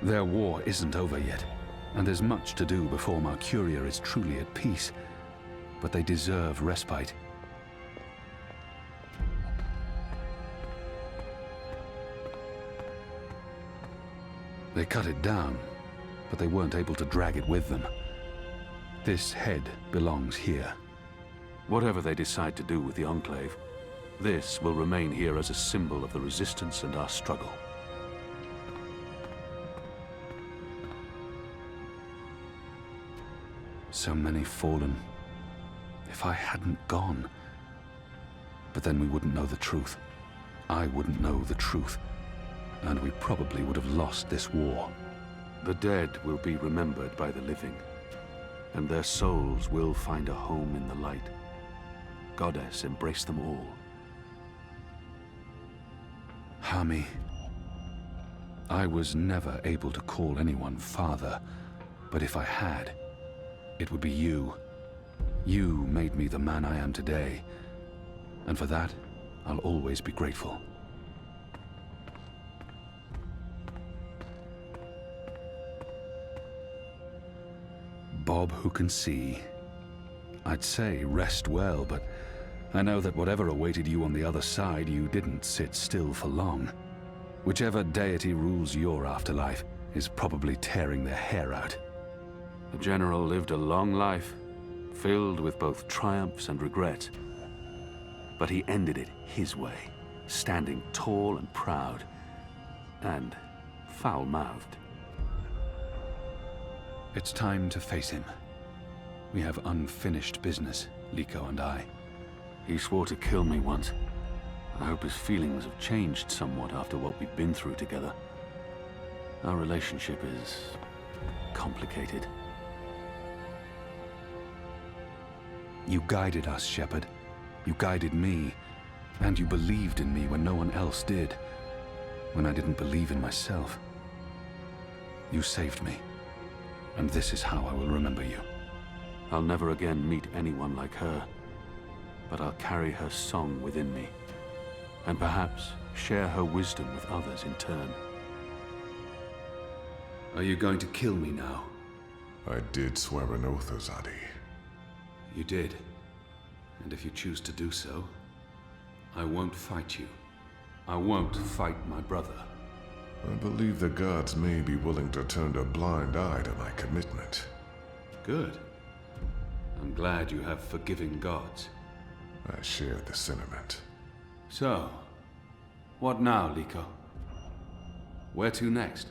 Their war isn't over yet, and there's much to do before Mercuria is truly at peace. But they deserve respite. They cut it down, but they weren't able to drag it with them. This head belongs here. Whatever they decide to do with the Enclave, this will remain here as a symbol of the resistance and our struggle. So many fallen. If I hadn't gone... But then we wouldn't know the truth. I wouldn't know the truth. And we probably would have lost this war. The dead will be remembered by the living, and their souls will find a home in the light. Goddess, embrace them all. Hami, I was never able to call anyone father, but if I had, it would be you. You made me the man I am today, and for that, I'll always be grateful. Bob who can see. I'd say rest well, but I know that whatever awaited you on the other side, you didn't sit still for long. Whichever deity rules your afterlife is probably tearing their hair out. The General lived a long life, filled with both triumphs and regrets. But he ended it his way, standing tall and proud, and foul-mouthed. It's time to face him. We have unfinished business, Likho and I. He swore to kill me once. I hope his feelings have changed somewhat after what we've been through together. Our relationship is complicated. You guided us, Shepard. You guided me, and you believed in me when no one else did. When I didn't believe in myself. You saved me. And this is how I will remember you. I'll never again meet anyone like her, but I'll carry her song within me, and perhaps share her wisdom with others in turn. Are you going to kill me now? I did swear an oath, Azadir. You did. And if you choose to do so, I won't fight you. I won't fight my brother. I believe the gods may be willing to turn a blind eye to my commitment. Good. I'm glad you have forgiving gods. I share the sentiment. So, what now, Likho? Where to next?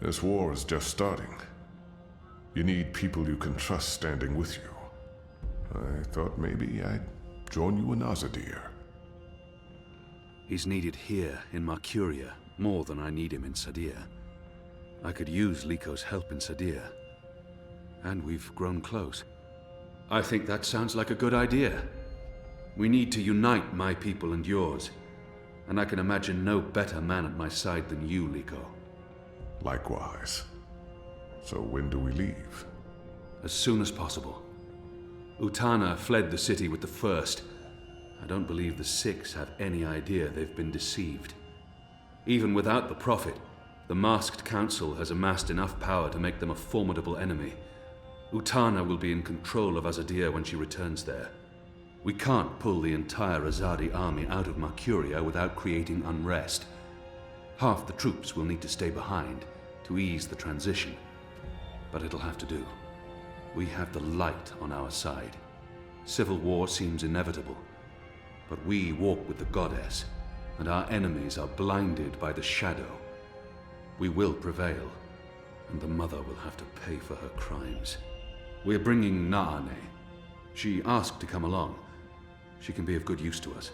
This war is just starting. You need people you can trust standing with you. I thought maybe I'd join you in Azadir. He's needed here, in Mercuria, more than I need him in Sadir. I could use Likho's help in Sadir. And we've grown close. I think that sounds like a good idea. We need to unite my people and yours. And I can imagine no better man at my side than you, Likho. Likewise. So when do we leave? As soon as possible. Utana fled the city with the first. I don't believe the Six have any idea they've been deceived. Even without the Prophet, the Masked Council has amassed enough power to make them a formidable enemy. Utana will be in control of Azadir when she returns there. We can't pull the entire Azadi army out of Mercuria without creating unrest. Half the troops will need to stay behind to ease the transition. But it'll have to do. We have the light on our side. Civil war seems inevitable. But we walk with the Goddess, and our enemies are blinded by the shadow. We will prevail, and the Mother will have to pay for her crimes. We're bringing Naane. She asked to come along. She can be of good use to us.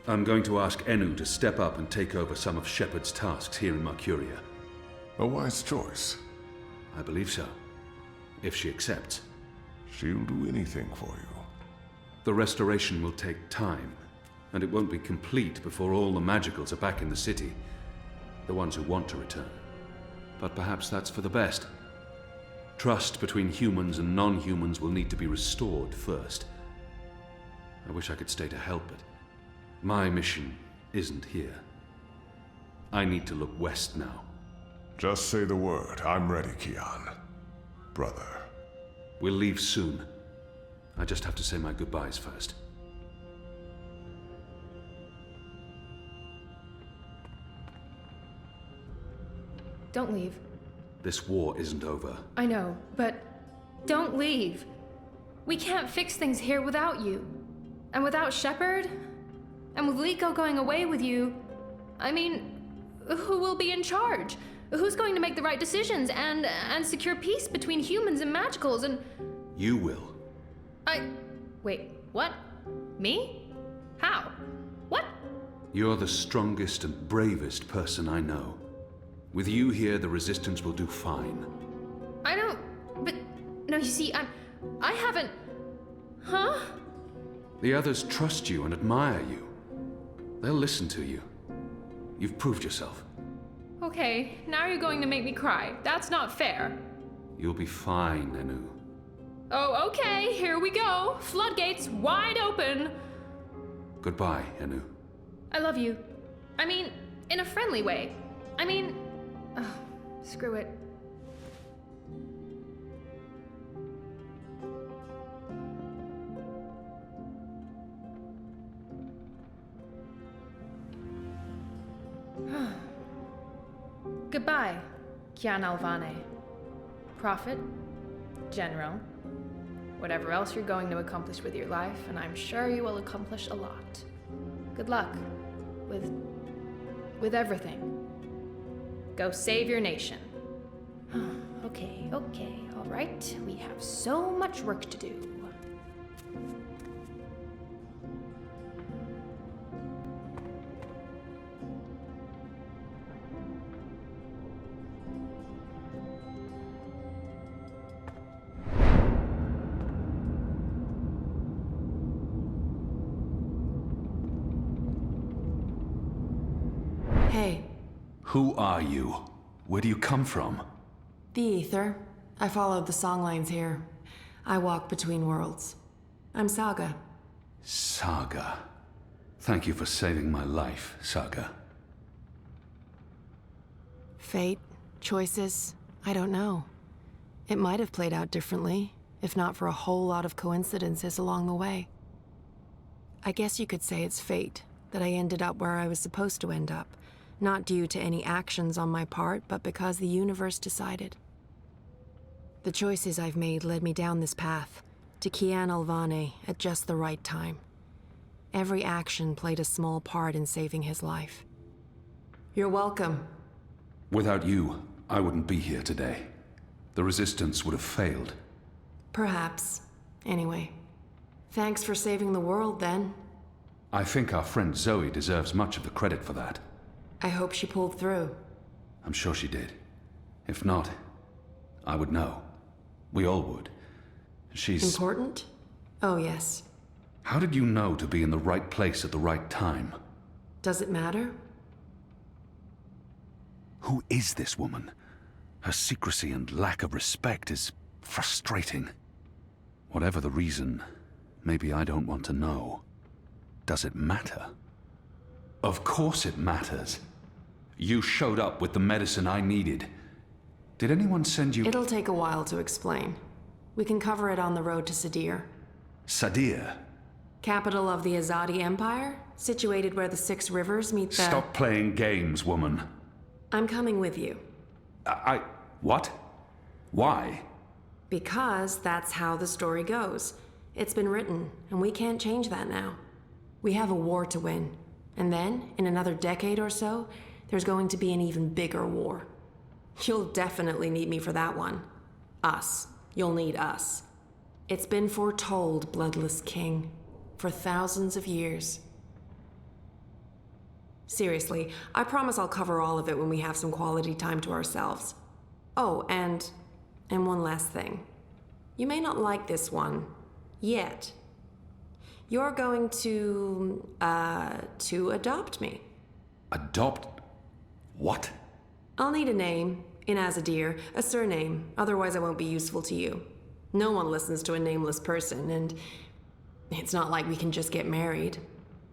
I'm going to ask Enu to step up and take over some of Shepard's tasks here in Mercuria. A wise choice. I believe so. If she accepts. She'll do anything for you. The restoration will take time, and it won't be complete before all the magicals are back in the city. The ones who want to return. But perhaps that's for the best. Trust between humans and non-humans will need to be restored first. I wish I could stay to help it. My mission isn't here. I need to look west now. Just say the word. I'm ready, Kian. Brother. We'll leave soon. I just have to say my goodbyes first. Don't leave. This war isn't over. I know, but don't leave. We can't fix things here without you. And without Shepard? And with Likho going away with you, I mean, who will be in charge? Who's going to make the right decisions and secure peace between humans and magicals and... You will. Wait, what? Me? How? What? You're the strongest and bravest person I know. With you here, the Resistance will do fine. I don't... But... No, you see, I haven't... Huh? The others trust you and admire you. They'll listen to you. You've proved yourself. Okay, now you're going to make me cry. That's not fair. You'll be fine, Enu. Oh, okay, here we go. Floodgates wide open. Goodbye, Enu. I love you. I mean, in a friendly way. I mean... screw it. Goodbye, Kian Alvane. Prophet, General, whatever else you're going to accomplish with your life, and I'm sure you will accomplish a lot. Good luck with everything. Go save your nation. Okay, all right. We have so much work to do. Hey. Who are you? Where do you come from? The Ether. I followed the songlines here. I walk between worlds. I'm Saga. Saga. Thank you for saving my life, Saga. Fate, choices, I don't know. It might have played out differently, if not for a whole lot of coincidences along the way. I guess you could say it's fate that I ended up where I was supposed to end up. Not due to any actions on my part, but because the universe decided. The choices I've made led me down this path, to Kian Alvane at just the right time. Every action played a small part in saving his life. You're welcome. Without you, I wouldn't be here today. The Resistance would have failed. Perhaps. Anyway, thanks for saving the world, then. I think our friend Zoe deserves much of the credit for that. I hope she pulled through. I'm sure she did. If not, I would know. We all would. She's... Important? Oh, yes. How did you know to be in the right place at the right time? Does it matter? Who is this woman? Her secrecy and lack of respect is frustrating. Whatever the reason, maybe I don't want to know. Does it matter? Of course it matters. You showed up with the medicine I needed. Did anyone send you... It'll take a while to explain. We can cover it on the road to Azadir. Azadir? Capital of the Azadir Empire, situated where the 6 rivers meet the... Stop playing games, woman. I'm coming with you. What? Why? Because that's how the story goes. It's been written, and we can't change that now. We have a war to win. And then, in another decade or so, there's going to be an even bigger war. You'll definitely need me for that one. Us. You'll need us. It's been foretold, Bloodless King, for thousands of years. Seriously, I promise I'll cover all of it when we have some quality time to ourselves. Oh, and one last thing. You may not like this one, yet. You're going to adopt me. Adopt? What? I'll need a name, in Azadir, a surname, otherwise I won't be useful to you. No one listens to a nameless person, and it's not like we can just get married.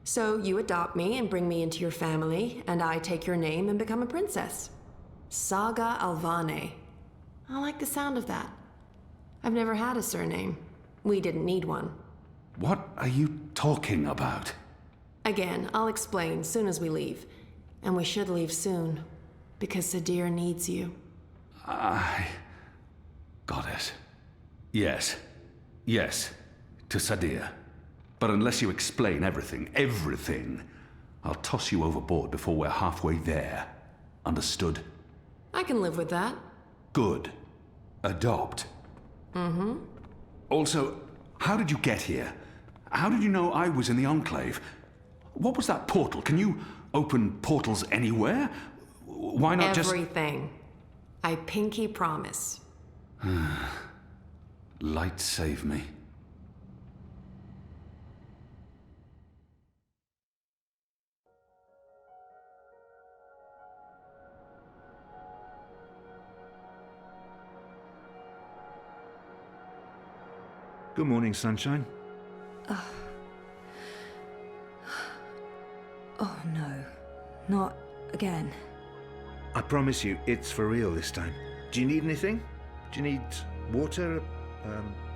So you adopt me and bring me into your family, and I take your name and become a princess. Saga Alvane. I like the sound of that. I've never had a surname. We didn't need one. What are you talking about? Again, I'll explain soon as we leave. And we should leave soon, because Azadir needs you. Goddess. Yes. Yes. To Azadir. But unless you explain everything, I'll toss you overboard before we're halfway there. Understood? I can live with that. Good. Adopt. Mm-hmm. Also, how did you get here? How did you know I was in the Enclave? What was that portal? Can you open portals anywhere? Why not Everything. I pinky promise. Light save me. Good morning, sunshine. Oh no, not again. I promise you, it's for real this time. Do you need anything? Do you need water?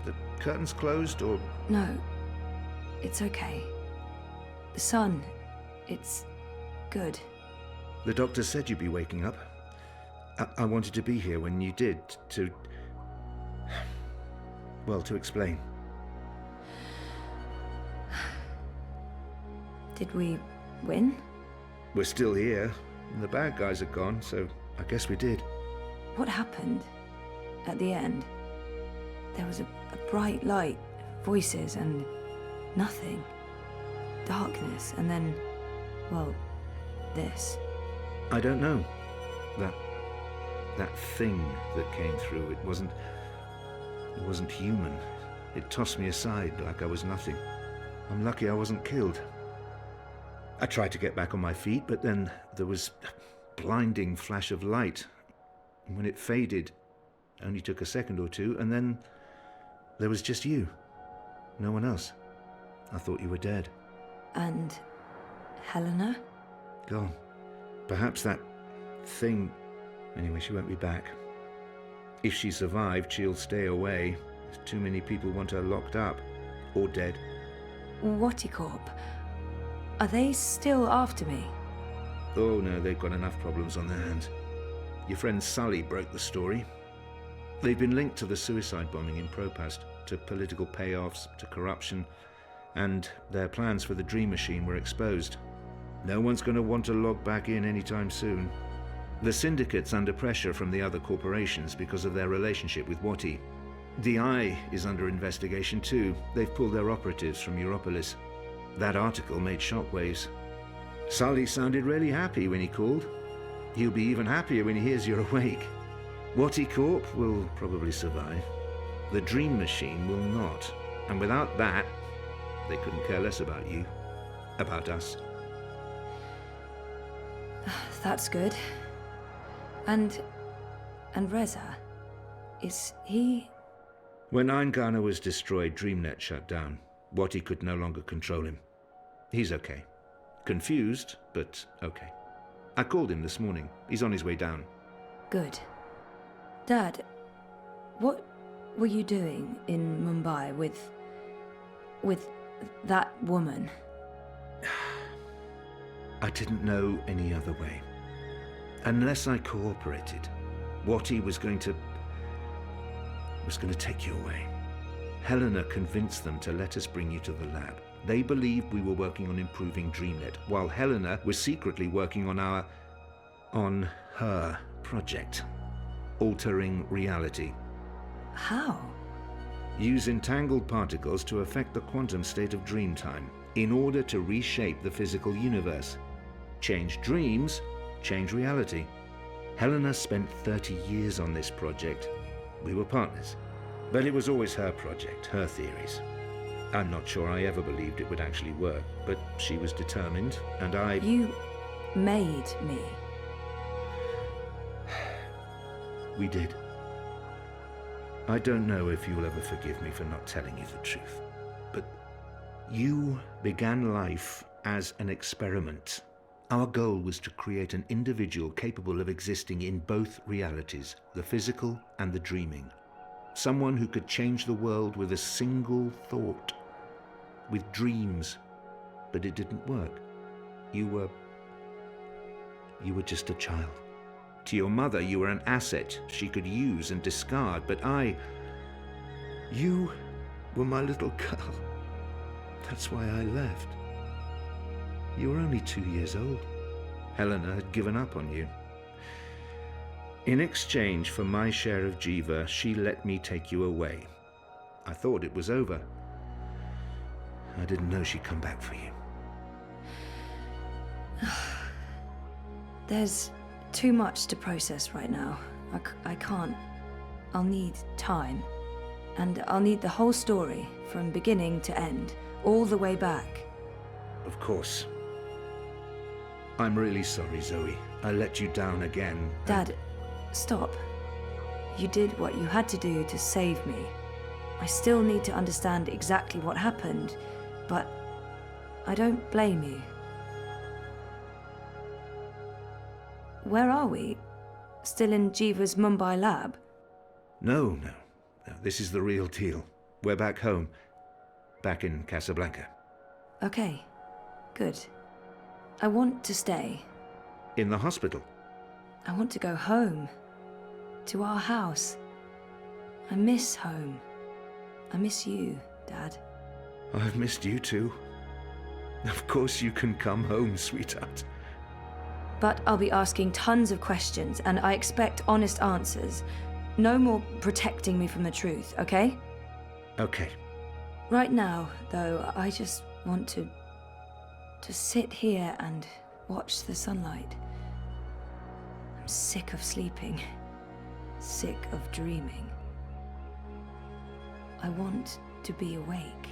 The curtains closed, or...? No, it's okay. The sun, it's good. The doctor said you'd be waking up. I wanted to be here when you did, to... well, to explain. Did we win? We're still here, and the bad guys are gone, so I guess we did. What happened at the end? There was a bright light, voices, and nothing. Darkness, and then, well, this. I don't know. That thing that came through, it wasn't human. It tossed me aside like I was nothing. I'm lucky I wasn't killed. I tried to get back on my feet, but then there was a blinding flash of light. And when it faded, it only took a second or two, and then there was just you. No one else. I thought you were dead. And Helena? Gone. Perhaps that thing... Anyway, she won't be back. If she survived, she'll stay away. Too many people want her locked up. Or dead. Whatticorp? Are they still after me? Oh no, they've got enough problems on their hands. Your friend Sully broke the story. They've been linked to the suicide bombing in Propast, to political payoffs, to corruption, and their plans for the Dream Machine were exposed. No one's going to want to log back in anytime soon. The Syndicate's under pressure from the other corporations because of their relationship with Wati. The Eye is under investigation too. They've pulled their operatives from Europolis. That article made shockwaves. Sully sounded really happy when he called. He'll be even happier when he hears you're awake. Whatticorp will probably survive. The Dream Machine will not. And without that, they couldn't care less about you. About us. That's good. And Reza, is he... When Eingana was destroyed, DreamNet shut down. Wati could no longer control him. He's okay. Confused, but okay. I called him this morning. He's on his way down. Good. Dad, what were you doing in Mumbai with that woman? I didn't know any other way. Unless I cooperated, Wati was going to take you away. Helena convinced them to let us bring you to the lab. They believed we were working on improving DreamNet, while Helena was secretly working on her project. Altering reality. How? Use entangled particles to affect the quantum state of dreamtime in order to reshape the physical universe. Change dreams, change reality. Helena spent 30 years on this project. We were partners. But it was always her project, her theories. I'm not sure I ever believed it would actually work, but she was determined, and I... You made me. We did. I don't know if you'll ever forgive me for not telling you the truth, but you began life as an experiment, Our goal was to create an individual capable of existing in both realities, the physical and the dreaming. Someone who could change the world with a single thought, with dreams. But it didn't work. You were just a child. To your mother, you were an asset she could use and discard, but you were my little girl. That's why I left. You were only 2 years old. Helena had given up on you. In exchange for my share of Jiva, she let me take you away. I thought it was over. I didn't know she'd come back for you. There's too much to process right now. I can't. I'll need time. And I'll need the whole story, from beginning to end, all the way back. Of course. I'm really sorry, Zoe. I let you down again. Dad, stop. You did what you had to do to save me. I still need to understand exactly what happened, but I don't blame you. Where are we? Still in Jiva's Mumbai lab? No. This is the real deal. We're back home. Back in Casablanca. Okay, good. I want to stay. In the hospital? I want to go home. To our house. I miss home. I miss you, Dad. I've missed you too. Of course you can come home, sweetheart. But I'll be asking tons of questions, and I expect honest answers. No more protecting me from the truth, okay? Okay. Right now, though, I just want to sit here and watch the sunlight. I'm sick of sleeping. Sick of dreaming. I want to be awake.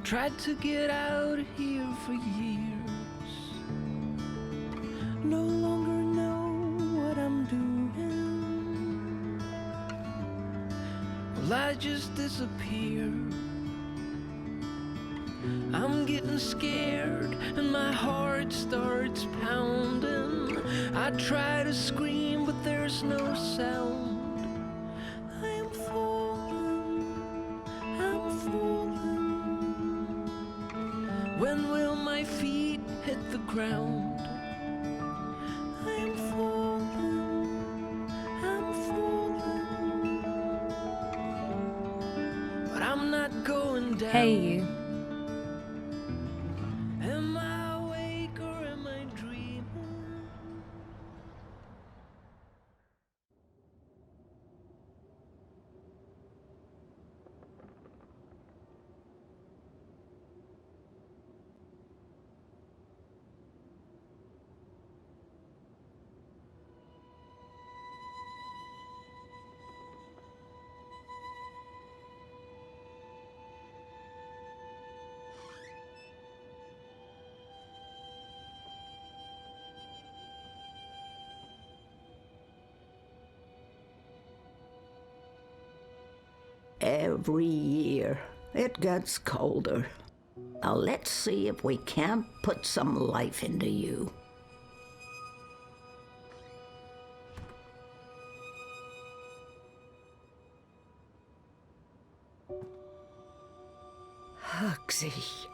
Tried to get out of here for years. No longer know what I'm doing. Well, I just disappear. I'm getting scared and my heart starts pounding. I try to scream but there's no sound. I am falling, I'm falling. When will my feet hit the ground? I am falling, I'm falling. But I'm not going down. Hey, you. Am I awake or am I dreaming? Every year, it gets colder. Now let's see if we can't put some life into you. Hugsy.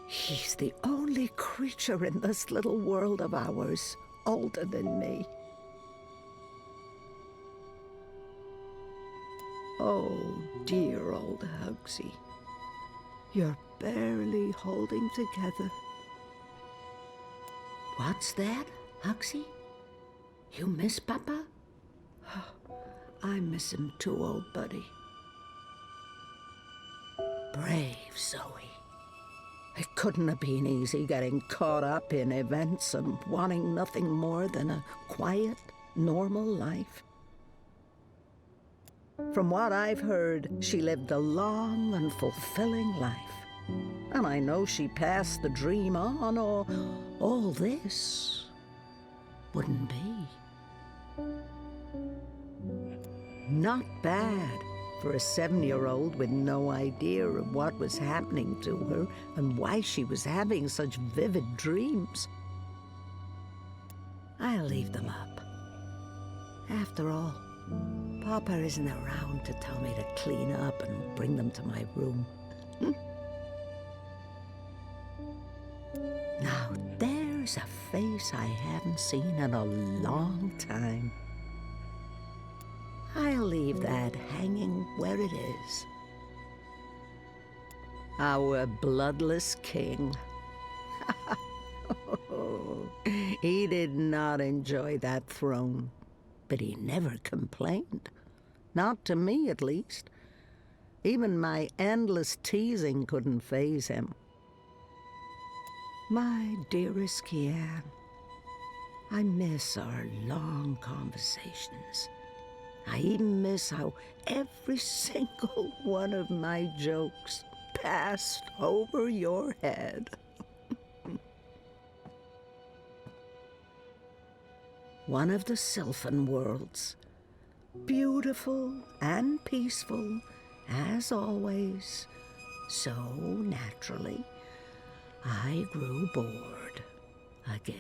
He's the only creature in this little world of ours older than me. Oh, dear old Hugsy. You're barely holding together. What's that, Hugsy? You miss Papa? I miss him too, old buddy. Brave Zoe. It couldn't have been easy getting caught up in events and wanting nothing more than a quiet, normal life. From what I've heard, she lived a long and fulfilling life. And I know she passed the dream on, or all this wouldn't be. Not bad for a 7-year-old with no idea of what was happening to her and why she was having such vivid dreams. I'll leave them up. After all, Papa isn't around to tell me to clean up and bring them to my room. Now there's a face I haven't seen in a long time. I'll leave that hanging where it is. Our bloodless king. He did not enjoy that throne, but he never complained. Not to me, at least. Even my endless teasing couldn't faze him. My dearest Kian, I miss our long conversations. I even miss how every single one of my jokes passed over your head. One of the Sylphan worlds, beautiful and peaceful as always, so naturally, I grew bored again.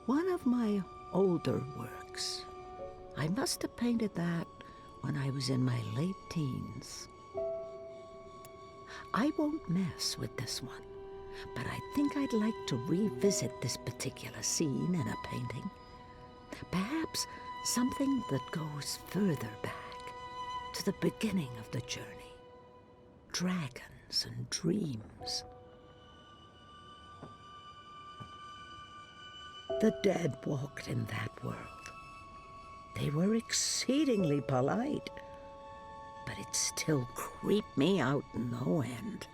One of my older works. I must have painted that when I was in my late teens. I won't mess with this one, but I think I'd like to revisit this particular scene in a painting. Perhaps something that goes further back, to the beginning of the journey. Dragons and dreams. The dead walked in that world. They were exceedingly polite, but it still creeped me out no end.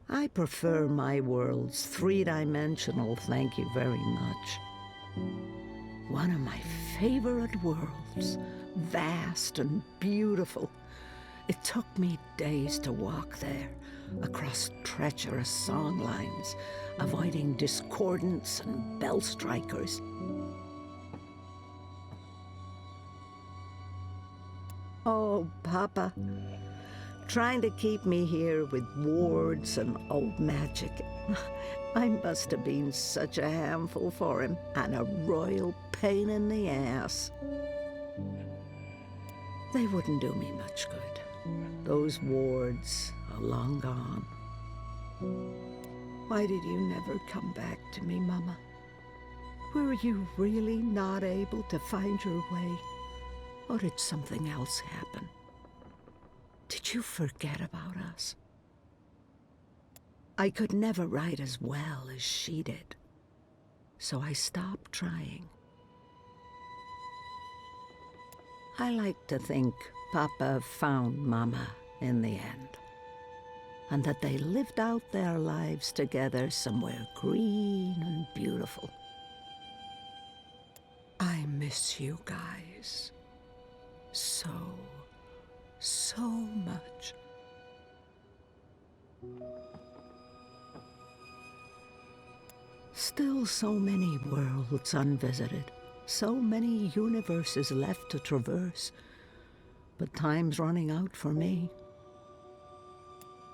I prefer my worlds three-dimensional, thank you very much. One of my favorite worlds, vast and beautiful. It took me days to walk there, across treacherous song lines, avoiding discordants and bell strikers. Oh, Papa, trying to keep me here with wards and old magic. I must have been such a handful for him, and a royal pain in the ass. They wouldn't do me much good. Those wards are long gone. Why did you never come back to me, Mama? Were you really not able to find your way? Or did something else happen? Did you forget about us? I could never write as well as she did, so I stopped trying. I like to think Papa found Mama in the end, and that they lived out their lives together somewhere green and beautiful. I miss you guys so much. Still so many worlds unvisited, so many universes left to traverse, but time's running out for me.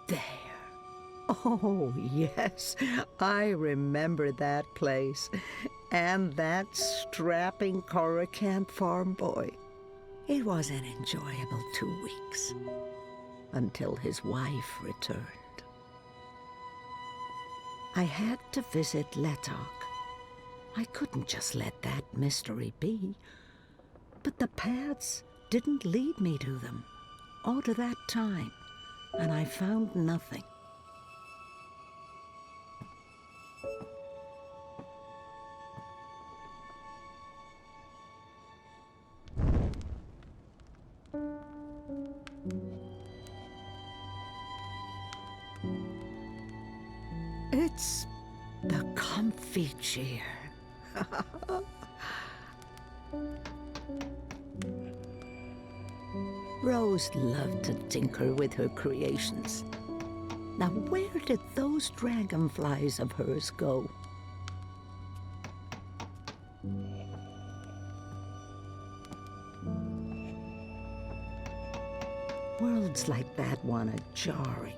There. Oh, yes, I remember that place, and that strapping Coruscant farm boy. It was an enjoyable 2 weeks, until his wife returned. I had to visit Letok. I couldn't just let that mystery be. But the paths didn't lead me to them, all to that time, and I found nothing. It's the comfy chair. Rose loved to tinker with her creations. Now, where did those dragonflies of hers go? Worlds like that one are jarring.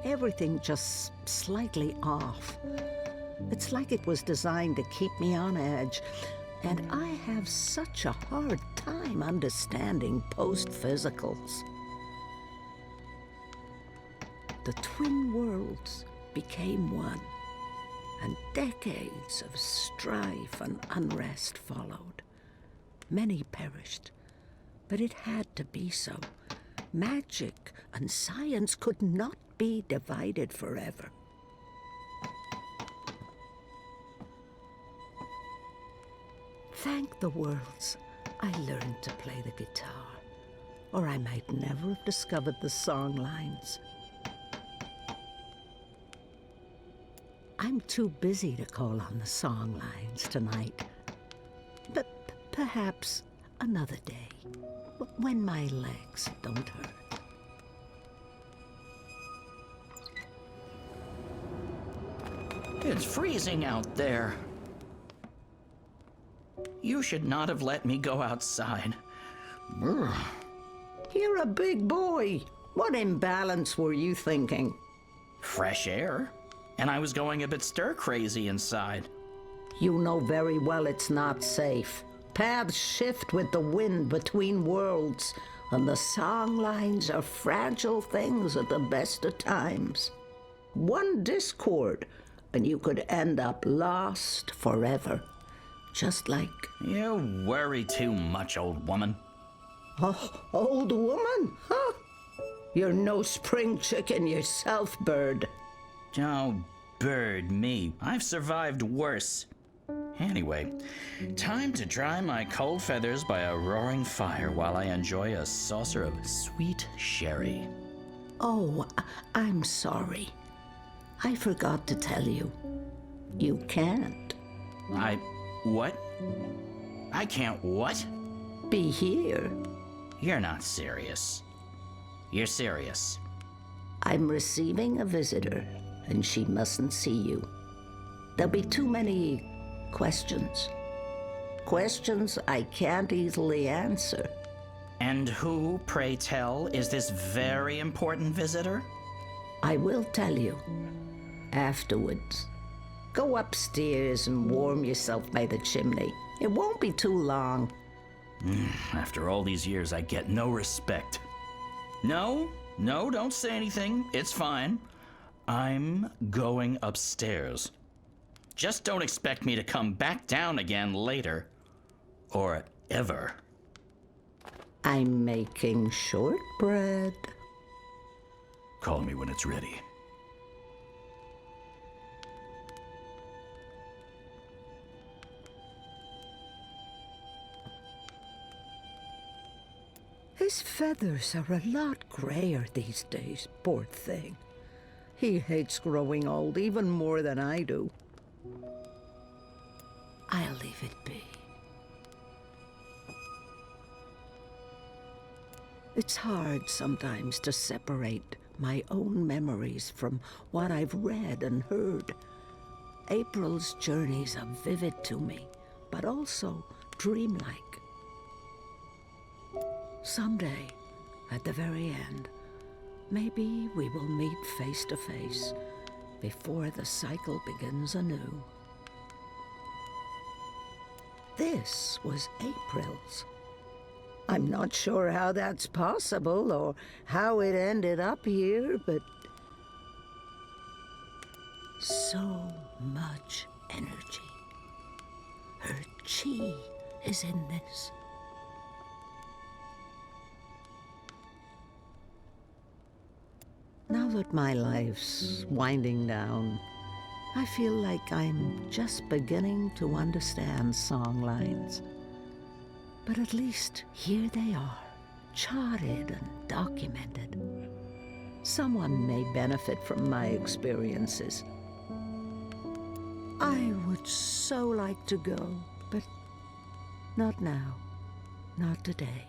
Everything just slightly off. It's like it was designed to keep me on edge, and I have such a hard time understanding post-physicals. The twin worlds became one, and decades of strife and unrest followed. Many perished, but it had to be so. Magic and science could not be divided forever. Thank the worlds I learned to play the guitar, or I might never have discovered the song lines. I'm too busy to call on the song lines tonight, but perhaps another day, when my legs don't hurt. It's freezing out there. You should not have let me go outside. Brr. You're a big boy. What imbalance were you thinking? Fresh air. And I was going a bit stir-crazy inside. You know very well it's not safe. Paths shift with the wind between worlds, and the song lines are fragile things at the best of times. One discord, and you could end up lost forever. Just like... You worry too much, old woman. Oh, old woman, huh? You're no spring chicken yourself, bird. Oh, bird me. I've survived worse. Anyway, time to dry my cold feathers by a roaring fire while I enjoy a saucer of sweet sherry. Oh, I'm sorry. I forgot to tell you. You can't. What? I can't what? Be here. You're not serious. You're serious. I'm receiving a visitor, and she mustn't see you. There'll be too many questions. Questions I can't easily answer. And who, pray tell, is this very important visitor? I will tell you. Afterwards. Go upstairs and warm yourself by the chimney. It won't be too long. After all these years, I get no respect. No, don't say anything. It's fine. I'm going upstairs. Just don't expect me to come back down again later. Or ever. I'm making shortbread. Call me when it's ready. His feathers are a lot grayer these days, poor thing. He hates growing old even more than I do. I'll leave it be. It's hard sometimes to separate my own memories from what I've read and heard. April's journeys are vivid to me, but also dreamlike. Someday, at the very end, maybe we will meet face to face before the cycle begins anew. This was April's. I'm not sure how that's possible or how it ended up here, but so much energy. Her chi is in this. Now that my life's winding down, I feel like I'm just beginning to understand songlines. But at least here they are, charted and documented. Someone may benefit from my experiences. I would so like to go, but not now, not today.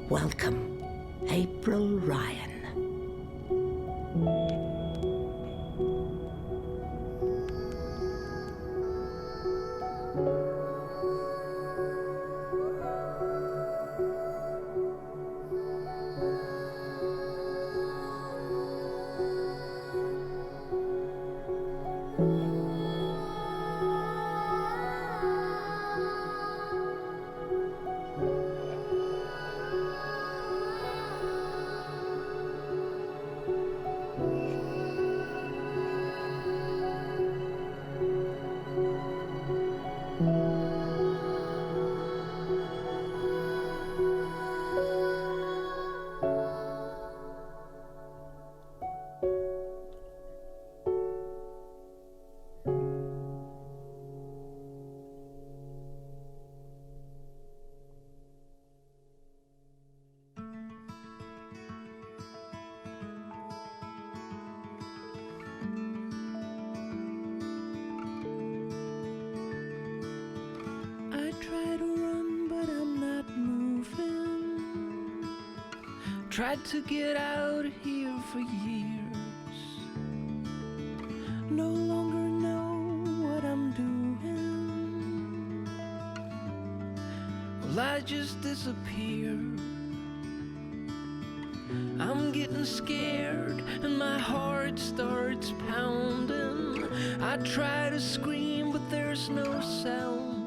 Welcome, April Ryan. Tried to get out of here for years. No longer know what I'm doing. Well, I just disappear. I'm getting scared and my heart starts pounding. I try to scream, but there's no sound.